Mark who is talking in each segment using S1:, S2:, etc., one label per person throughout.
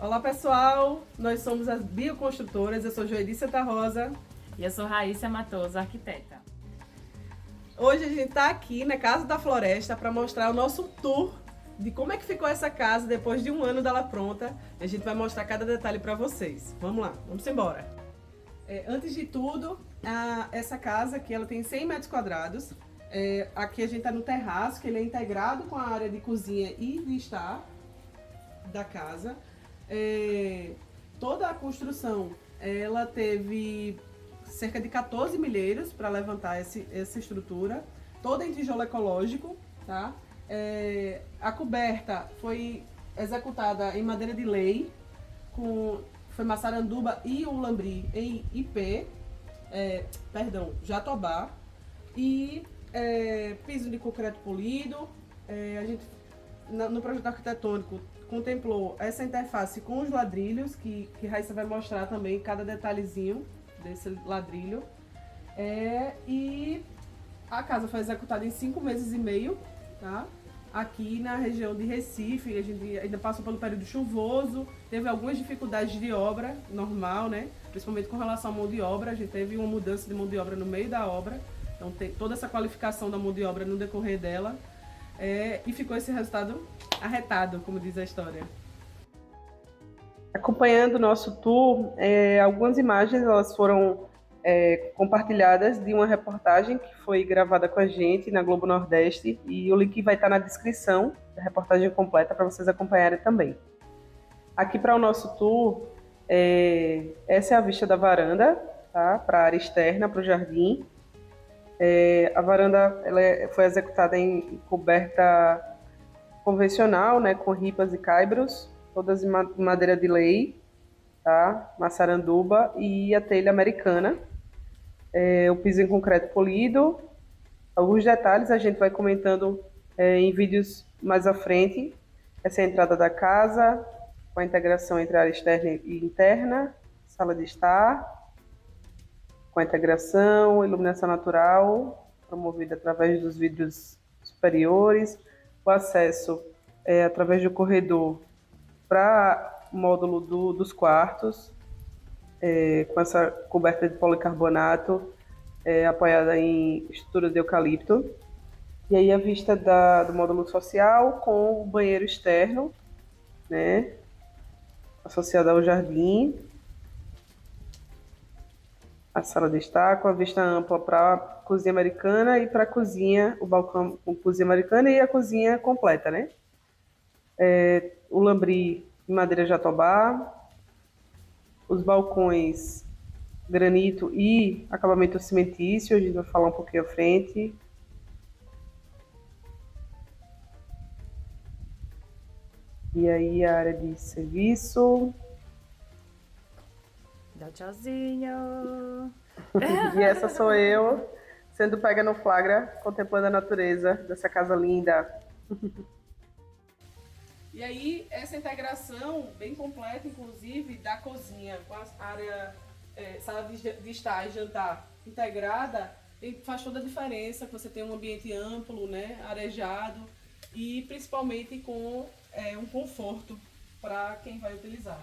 S1: Olá pessoal, nós somos as bioconstrutoras, eu sou Joeli Santa Rosa.
S2: E eu sou Raíssa Matoso, arquiteta.
S1: Hoje a gente está aqui na Casa da Floresta para mostrar o nosso tour de como é que ficou essa casa depois de um ano dela pronta. A gente vai mostrar cada detalhe para vocês. Vamos lá, vamos embora. Antes de tudo, essa casa aqui ela tem 100 metros quadrados. Aqui a gente está no terraço, que ele é integrado com a área de cozinha e de estar da casa. Toda a construção ela teve cerca de 14 milheiros para levantar essa estrutura, toda em tijolo ecológico, tá? A coberta foi executada em madeira de lei, foi maçaranduba e ulambri em IP, jatobá, e piso de concreto polido. A gente, no projeto arquitetônico, contemplou essa interface com os ladrilhos, que Raíssa vai mostrar também cada detalhezinho desse ladrilho. E a casa foi executada em 5 meses e meio, tá? Aqui na região de Recife, a gente ainda passou pelo período chuvoso, teve algumas dificuldades de obra, normal, né? Principalmente com relação à mão de obra, a gente teve uma mudança de mão de obra no meio da obra, então tem toda essa qualificação da mão de obra no decorrer dela, e ficou esse resultado arretado, como diz a história. Acompanhando o nosso tour, algumas imagens elas foram compartilhadas de uma reportagem que foi gravada com a gente na Globo Nordeste, e o link vai estar na descrição da reportagem completa para vocês acompanharem também. Aqui para o nosso tour, essa é a vista da varanda, tá? Para a área externa, para o jardim. A varanda foi executada em coberta convencional, né, com ripas e caibros, todas em madeira de lei, tá? Maçaranduba, e a telha americana. O piso em concreto polido. Alguns detalhes a gente vai comentando em vídeos mais à frente. Essa é a entrada da casa, com a integração entre a área externa e interna, sala de estar, com a integração, iluminação natural, promovida através dos vidros superiores, o acesso através do corredor para o módulo dos quartos, com essa coberta de policarbonato, apoiada em estrutura de eucalipto. E aí a vista do módulo social com o banheiro externo, né, associado ao jardim. A sala de estar com a vista ampla para a cozinha americana e para a cozinha, o balcão com cozinha americana e a cozinha completa, né? O lambri em madeira jatobá, os balcões granito e acabamento cimentício, a gente vai falar um pouquinho à frente. E aí a área de serviço.
S2: Dá tchauzinho!
S1: E essa sou eu, sendo pega no flagra, contemplando a natureza dessa casa linda. E aí, essa integração bem completa, inclusive, da cozinha com a área, sala de estar e jantar integrada, faz toda a diferença, que você tem um ambiente amplo, né, arejado, e principalmente com um conforto para quem vai utilizar.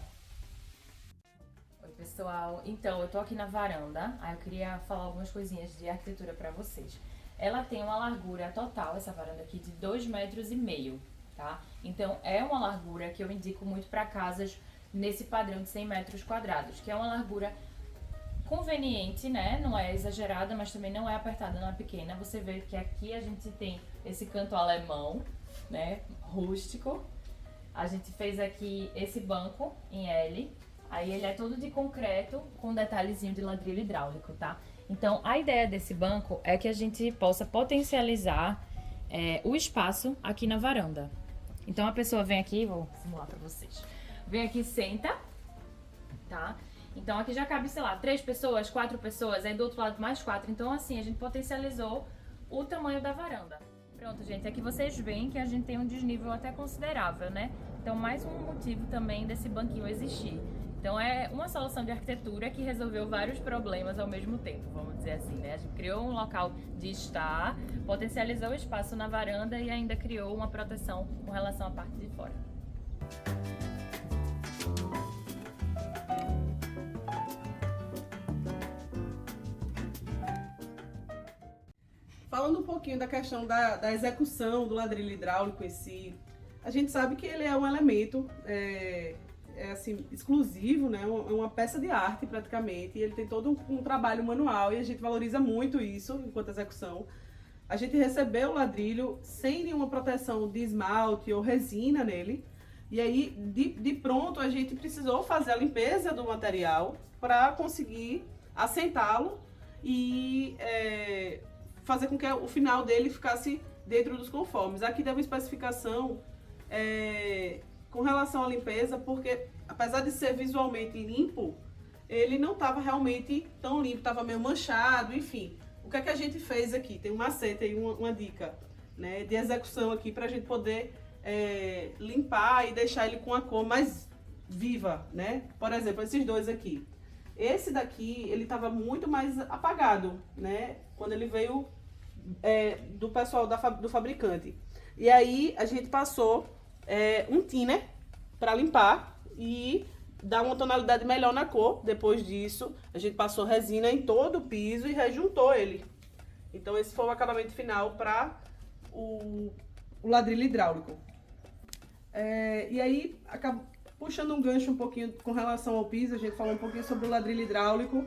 S2: Oi pessoal, então eu tô aqui na varanda, aí eu queria falar algumas coisinhas de arquitetura pra vocês. Ela tem uma largura total, essa varanda aqui, de 2,5 metros, tá? Então é uma largura que eu indico muito pra casas nesse padrão de 100 metros quadrados, que é uma largura conveniente, né? Não é exagerada, mas também não é apertada, não é pequena. Você vê que aqui a gente tem esse canto alemão, né? Rústico. A gente fez aqui esse banco em L. Aí ele é todo de concreto com detalhezinho de ladrilho hidráulico, tá? Então a ideia desse banco é que a gente possa potencializar o espaço aqui na varanda. Então a pessoa vem aqui, vou simular pra vocês. Vem aqui, senta, tá? Então aqui já cabe, sei lá, 3 pessoas, 4 pessoas, aí do outro lado mais 4. Então assim, a gente potencializou o tamanho da varanda. Pronto, gente, aqui vocês veem que a gente tem um desnível até considerável, né? Então mais um motivo também desse banquinho existir. Então é uma solução de arquitetura que resolveu vários problemas ao mesmo tempo, vamos dizer assim, né? A gente criou um local de estar, potencializou o espaço na varanda e ainda criou uma proteção com relação à parte de fora.
S1: Falando um pouquinho da questão da execução do ladrilho hidráulico em si, a gente sabe que ele é um elemento assim, exclusivo, né? Uma peça de arte praticamente, e ele tem todo um trabalho manual e a gente valoriza muito isso enquanto execução. A gente recebeu o ladrilho sem nenhuma proteção de esmalte ou resina nele, e aí de pronto a gente precisou fazer a limpeza do material para conseguir assentá-lo e fazer com que o final dele ficasse dentro dos conformes. Aqui tem uma especificação com relação à limpeza, porque apesar de ser visualmente limpo, ele não estava realmente tão limpo, estava meio manchado, enfim. O que é que a gente fez aqui? Tem um macete aí, uma dica, né, de execução aqui para a gente poder limpar e deixar ele com a cor mais viva, né? Por exemplo, esses dois aqui. Esse daqui, ele estava muito mais apagado, né? Quando ele veio do pessoal do fabricante. E aí a gente passou um thinner para limpar e dar uma tonalidade melhor na cor. Depois disso, a gente passou resina em todo o piso e rejuntou ele. Então esse foi o acabamento final para o ladrilho hidráulico. E aí, puxando um gancho um pouquinho com relação ao piso, a gente falou um pouquinho sobre o ladrilho hidráulico.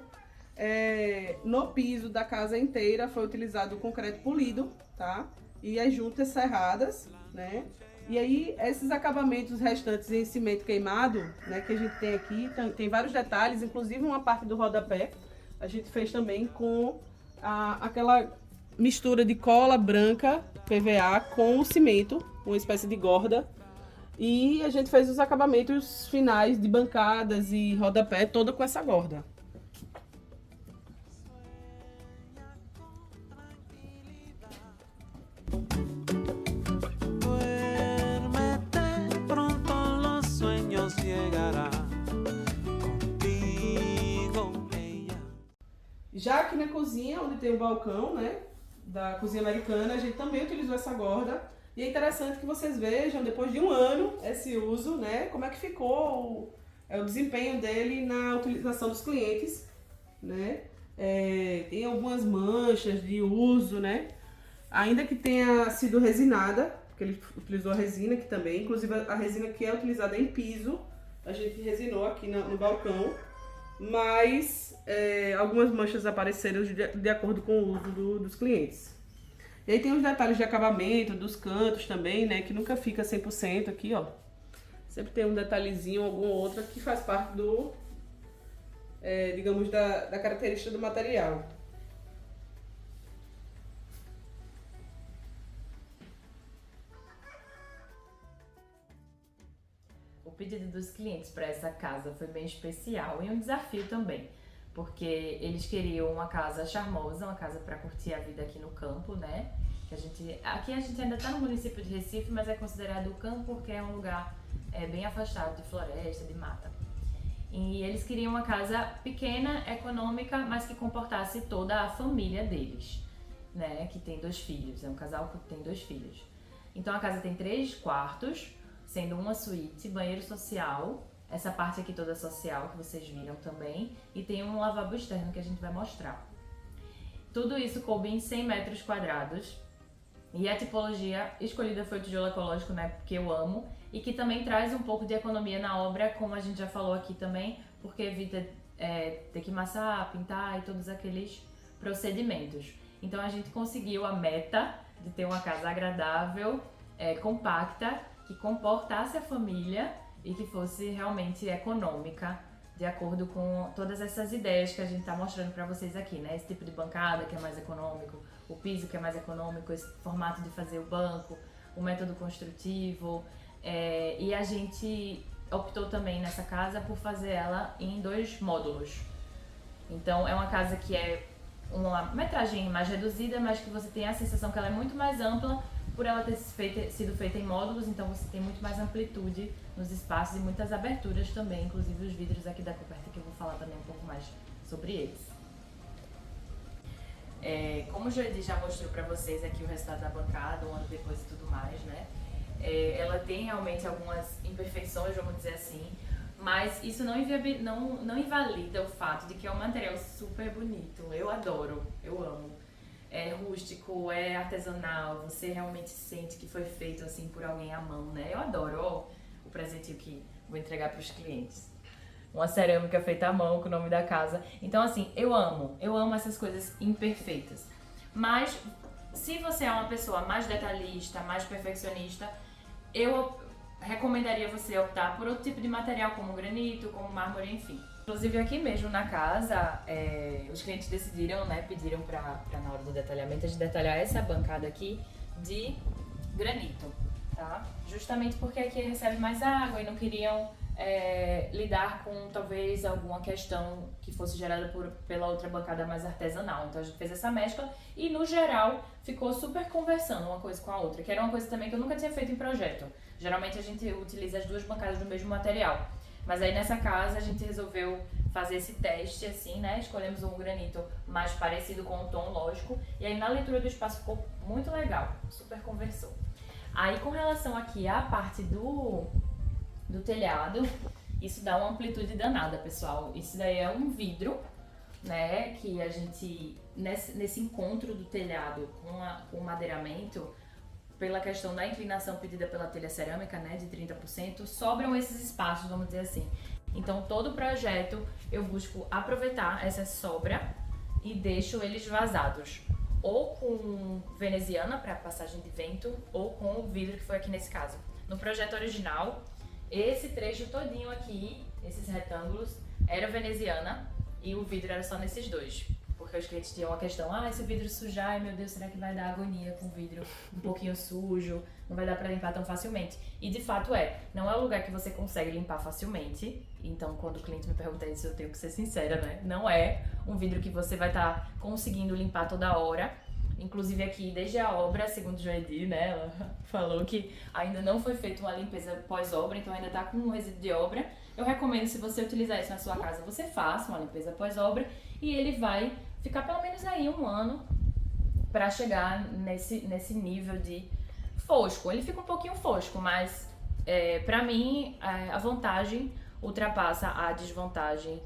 S1: No piso da casa inteira foi utilizado o concreto polido, tá? E as juntas serradas, né? E aí, esses acabamentos restantes em cimento queimado, né, que a gente tem aqui, tem vários detalhes, inclusive uma parte do rodapé, a gente fez também com aquela mistura de cola branca, PVA, com o cimento, uma espécie de gorda. E a gente fez os acabamentos finais de bancadas e rodapé, toda com essa gorda. Já aqui na cozinha, onde tem o balcão, né, da cozinha americana, a gente também utilizou essa gorda. E é interessante que vocês vejam, depois de um ano, esse uso, né, como é que ficou o desempenho dele na utilização dos clientes, né. Tem algumas manchas de uso, né, ainda que tenha sido resinada, porque ele utilizou a resina aqui também, inclusive a resina que é utilizada em piso, a gente resinou aqui no balcão, mas algumas manchas apareceram de acordo com o uso dos clientes. E aí tem os detalhes de acabamento, dos cantos também, né, que nunca fica 100% aqui, ó. Sempre tem um detalhezinho, algum outro, que faz parte digamos, da característica do material.
S2: O pedido dos clientes para essa casa foi bem especial e um desafio também, porque eles queriam uma casa charmosa, uma casa para curtir a vida aqui no campo, né? Aqui a gente ainda está no município de Recife, mas é considerado o campo porque é um lugar bem afastado de floresta, de mata. E eles queriam uma casa pequena, econômica, mas que comportasse toda a família deles, né? Que tem 2 filhos, é um casal que tem 2 filhos. Então a casa tem 3 quartos, sendo uma suíte, banheiro social, essa parte aqui toda social que vocês viram também, e tem um lavabo externo que a gente vai mostrar. Tudo isso coube em 100 metros quadrados, e a tipologia escolhida foi o tijolo ecológico, né, porque eu amo, e que também traz um pouco de economia na obra, como a gente já falou aqui também, porque evita ter que amassar, pintar e todos aqueles procedimentos. Então a gente conseguiu a meta de ter uma casa agradável, compacta, que comportasse a família e que fosse realmente econômica, de acordo com todas essas ideias que a gente está mostrando para vocês aqui, né? Esse tipo de bancada que é mais econômico, o piso que é mais econômico, esse formato de fazer o banco, o método construtivo. E a gente optou também nessa casa por fazer ela em 2 módulos. Então é uma casa que é uma metragem mais reduzida, mas que você tem a sensação que ela é muito mais ampla, por ela ter sido feita em módulos, então você tem muito mais amplitude nos espaços e muitas aberturas também, inclusive os vidros aqui da coberta, que eu vou falar também um pouco mais sobre eles. Como o Joedi já mostrou para vocês aqui o resultado da bancada, um ano depois e tudo mais, né? Ela tem realmente algumas imperfeições, vamos dizer assim, mas isso não invalida o fato de que é um material super bonito. Eu adoro, eu amo. é rústico, é artesanal, você realmente sente que foi feito assim por alguém à mão, né? Eu adoro, ó, o presentinho que vou entregar para os clientes. Uma cerâmica feita à mão com o nome da casa. Então assim, eu amo essas coisas imperfeitas. Mas se você é uma pessoa mais detalhista, mais perfeccionista, eu recomendaria você optar por outro tipo de material, como granito, como mármore, enfim. Inclusive aqui mesmo na casa, os clientes decidiram, né, pediram pra na hora do detalhamento, a gente detalhar essa bancada aqui de granito, tá? Justamente porque aqui recebe mais água e não queriam lidar com talvez alguma questão que fosse gerada pela outra bancada mais artesanal. Então a gente fez essa mescla e no geral ficou super conversando uma coisa com a outra, que era uma coisa também que eu nunca tinha feito em projeto. Geralmente a gente utiliza as duas bancadas do mesmo material, mas aí nessa casa a gente resolveu fazer esse teste assim, né? Escolhemos um granito mais parecido com o tom, lógico, e aí na leitura do espaço ficou muito legal, super conversou. Aí com relação aqui à parte do telhado, isso dá uma amplitude danada, pessoal. Isso daí é um vidro, né, que a gente, nesse encontro do telhado com o madeiramento, pela questão da inclinação pedida pela telha cerâmica, né, de 30%, sobram esses espaços, vamos dizer assim. Então, todo o projeto eu busco aproveitar essa sobra e deixo eles vazados, ou com veneziana para passagem de vento, ou com o vidro que foi aqui nesse caso. No projeto original, esse trecho todinho aqui, esses retângulos, era veneziana e o vidro era só nesses dois. Porque os clientes tinham uma questão, se o vidro sujar, ai meu Deus, será que vai dar agonia com o vidro um pouquinho sujo? Não vai dar pra limpar tão facilmente. E de fato não é um lugar que você consegue limpar facilmente. Então quando o cliente me pergunta isso, eu tenho que ser sincera, né? Não é um vidro que você vai estar conseguindo limpar toda hora. Inclusive aqui, desde a obra, segundo Joedir, né, ela falou que ainda não foi feita uma limpeza pós-obra, então ainda está com um resíduo de obra. Eu recomendo, se você utilizar isso na sua casa, você faça uma limpeza pós-obra e ele vai ficar pelo menos aí 1 ano para chegar nesse nível de fosco. Ele fica um pouquinho fosco, mas para mim a vantagem ultrapassa a desvantagem,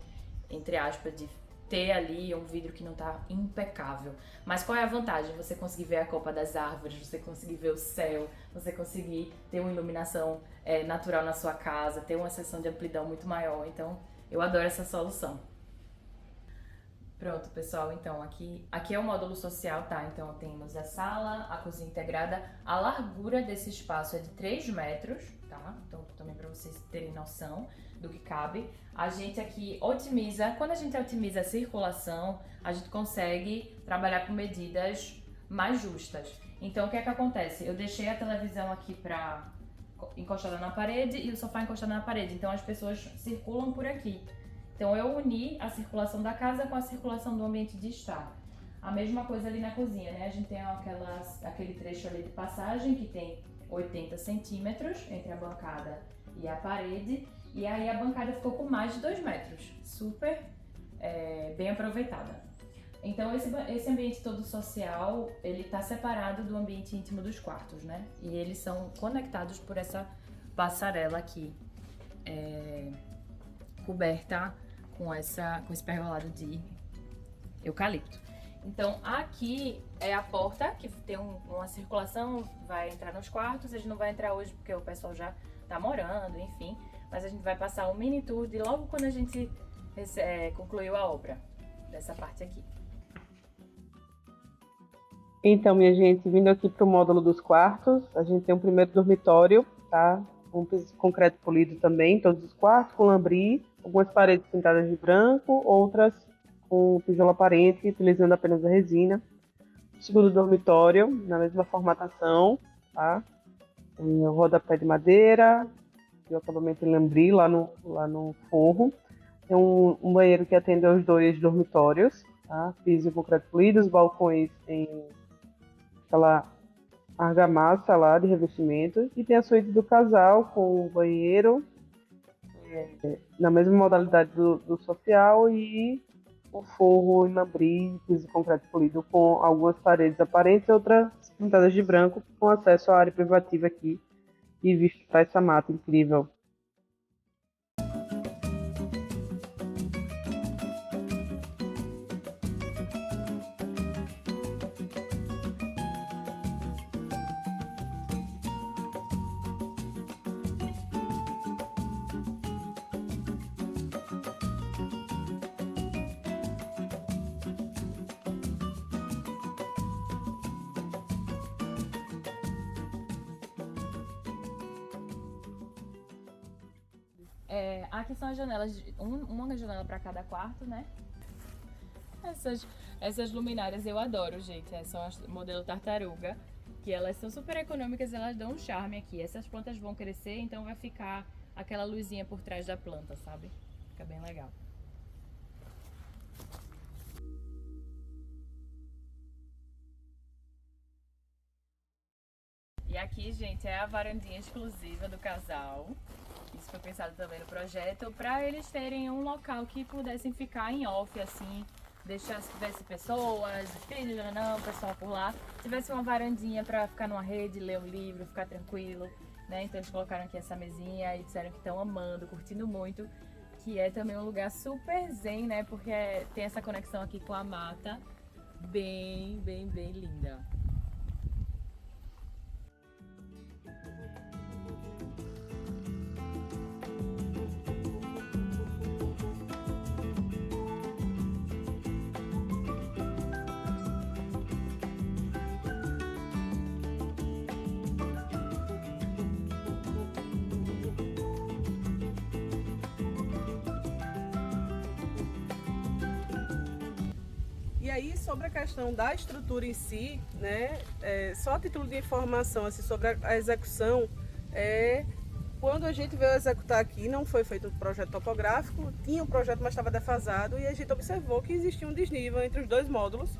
S2: entre aspas, de ter ali um vidro que não tá impecável. Mas qual é a vantagem? Você conseguir ver a copa das árvores, você conseguir ver o céu, você conseguir ter uma iluminação natural na sua casa, ter uma seção de amplidão muito maior. Então, eu adoro essa solução. Pronto, pessoal, então aqui é o módulo social, tá? Então temos a sala, a cozinha integrada, a largura desse espaço é de 3 metros, tá? Então também para vocês terem noção do que cabe. A gente aqui otimiza, quando a gente otimiza a circulação, a gente consegue trabalhar com medidas mais justas. Então o que é que acontece? Eu deixei a televisão aqui encostada na parede e o sofá encostado na parede, então as pessoas circulam por aqui. Então eu uni a circulação da casa com a circulação do ambiente de estar. A mesma coisa ali na cozinha, né? A gente tem aquele trecho ali de passagem que tem 80 centímetros entre a bancada e a parede. E aí a bancada ficou com mais de 2 metros. Super bem aproveitada. Então esse ambiente todo social, ele tá separado do ambiente íntimo dos quartos, né? E eles são conectados por essa passarela aqui, coberta com esse pergolado de eucalipto. Então aqui é a porta que tem uma circulação, vai entrar nos quartos. A gente não vai entrar hoje porque o pessoal já tá morando, enfim, mas a gente vai passar um mini tour de logo quando a gente concluiu a obra dessa parte aqui.
S1: Então, minha gente, vindo aqui para o módulo dos quartos, a gente tem um primeiro dormitório, tá? Um piso de concreto polido também, todos os quartos com lambri, algumas paredes pintadas de branco, outras com tijolo aparente, utilizando apenas a resina. O segundo dormitório, na mesma formatação, tá? Tem o rodapé de madeira, e o acabamento em lambri lá no forro. Tem um banheiro que atende aos 2 dormitórios, tá? Piso de concreto polido, os balcões em aquela argamassa lá de revestimento, e tem a suíte do casal com o banheiro na mesma modalidade do social e o forro em lambri, piso de concreto polido com algumas paredes aparentes e outras pintadas de branco, com acesso à área privativa aqui e vista para essa mata incrível.
S2: Aqui são as janelas, uma janela para cada quarto, né? Essas luminárias eu adoro, gente. São as modelo tartaruga, que elas são super econômicas, elas dão um charme aqui. Essas plantas vão crescer, então vai ficar aquela luzinha por trás da planta, sabe? Fica bem legal. E aqui, gente, é a varandinha exclusiva do casal. Isso foi pensado também no projeto, para eles terem um local que pudessem ficar em off, assim, deixar se tivesse pessoas, filhos, não, pessoal por lá, tivesse uma varandinha para ficar numa rede, ler um livro, ficar tranquilo, né? Então eles colocaram aqui essa mesinha e disseram que estão amando, curtindo muito, que é também um lugar super zen, né? Porque tem essa conexão aqui com a mata, bem, bem, bem linda.
S1: E aí, sobre a questão da estrutura em si, né, só a título de informação assim, sobre a execução, quando a gente veio executar aqui, não foi feito um projeto topográfico, tinha um projeto, mas estava defasado, e a gente observou que existia um desnível entre os dois módulos,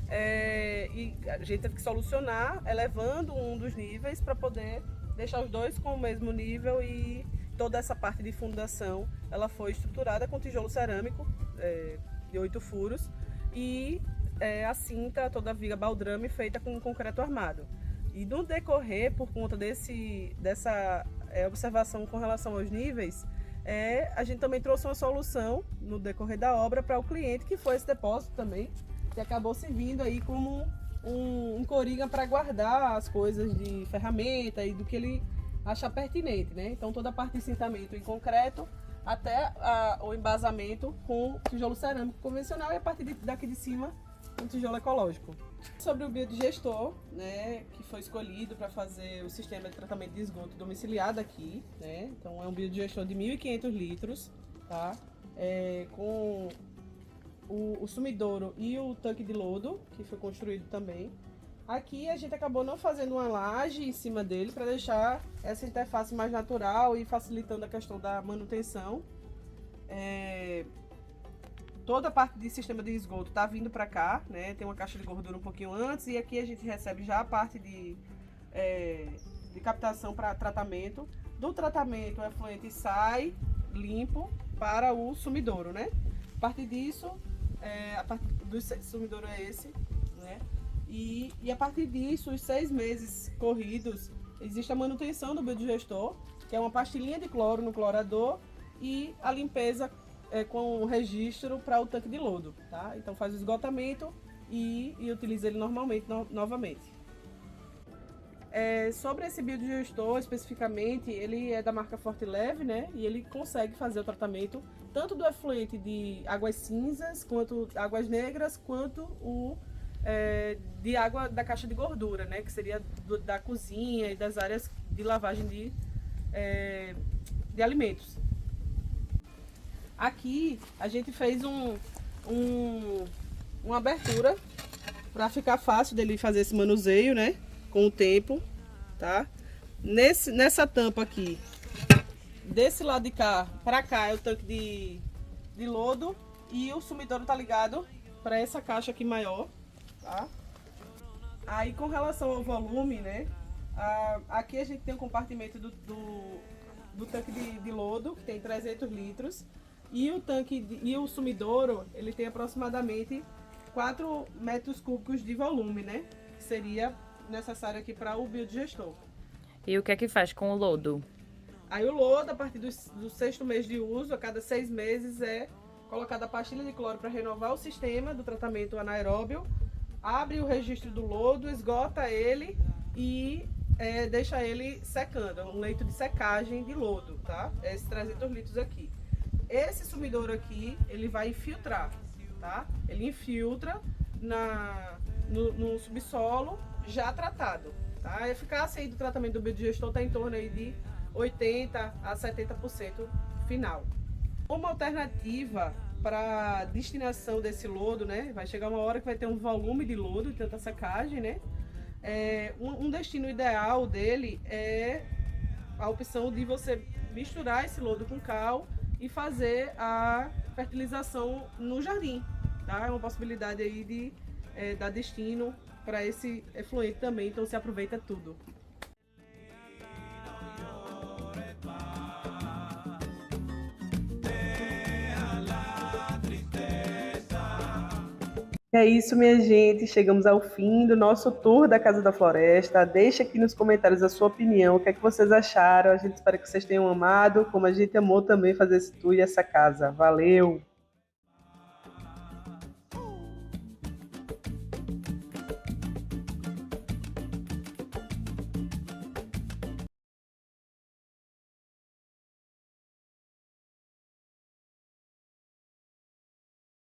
S1: e a gente teve que solucionar elevando um dos níveis para poder deixar os dois com o mesmo nível, e toda essa parte de fundação ela foi estruturada com tijolo cerâmico de 8 furos, e a cinta, toda a viga baldrame feita com concreto armado. E no decorrer, por conta dessa observação com relação aos níveis, a gente também trouxe uma solução no decorrer da obra para o cliente, que foi esse depósito também, que acabou servindo aí como um coringa para guardar as coisas de ferramenta e do que ele achar pertinente, né? Então toda a parte de cintamento em concreto, até o embasamento com tijolo cerâmico convencional, e a partir daqui de cima um tijolo ecológico. Sobre o biodigestor, né, que foi escolhido para fazer o sistema de tratamento de esgoto domiciliar daqui, né? Então é um biodigestor de 1.500 litros, tá? Com o sumidouro e o tanque de lodo, que foi construído também. Aqui a gente acabou não fazendo uma laje em cima dele para deixar essa interface mais natural e facilitando a questão da manutenção. Toda a parte de sistema de esgoto está vindo para cá, né? Tem uma caixa de gordura um pouquinho antes, e aqui a gente recebe já a parte de captação para tratamento. Do tratamento, o efluente sai limpo para o sumidouro, né? A partir disso, a parte do sumidouro é esse, né? E a partir disso, os 6 meses corridos, existe a manutenção do biodigestor, que é uma pastilhinha de cloro no clorador, e a limpeza com o registro para o tanque de lodo, tá? Então faz o esgotamento e utiliza ele normalmente, novamente. Sobre esse biodigestor especificamente, ele é da marca Forte Leve, né? E ele consegue fazer o tratamento tanto do efluente de águas cinzas, quanto águas negras, quanto de água da caixa de gordura, né? Que seria da cozinha e das áreas de lavagem de alimentos. Aqui a gente fez uma abertura para ficar fácil dele fazer esse manuseio, né? Com o tempo, tá? Nessa tampa aqui, desse lado de cá para cá é o tanque de lodo, e o sumidouro tá ligado para essa caixa aqui maior, tá? Aí com relação ao volume, né? Aqui a gente tem um compartimento do tanque de lodo, que tem 300 litros, e o sumidouro, ele tem aproximadamente 4 metros cúbicos de volume, né? Que seria necessário aqui para o biodigestor.
S2: E o que é que faz com o lodo?
S1: Aí o lodo, a partir do 6º mês de uso, a cada 6 meses é colocada a pastilha de cloro para renovar o sistema do tratamento anaeróbio, abre o registro do lodo, esgota ele e deixa ele secando, é um leito de secagem de lodo, tá? Esses 300 litros aqui. Esse sumidouro aqui, ele vai infiltrar, tá? Ele infiltra no subsolo já tratado, tá? A eficácia aí do tratamento do biodigestor está em torno aí de 80% a 70% final. Uma alternativa para destinação desse lodo, né? Vai chegar uma hora que vai ter um volume de lodo, tanta secagem, né? Um destino ideal dele é a opção de você misturar esse lodo com cal e fazer a fertilização no jardim, tá? É uma possibilidade aí de dar destino para esse efluente também, então se aproveita tudo. É isso, minha gente. Chegamos ao fim do nosso tour da Casa da Floresta. Deixa aqui nos comentários a sua opinião, o que é que vocês acharam. A gente espera que vocês tenham amado, como a gente amou também fazer esse tour e essa casa. Valeu!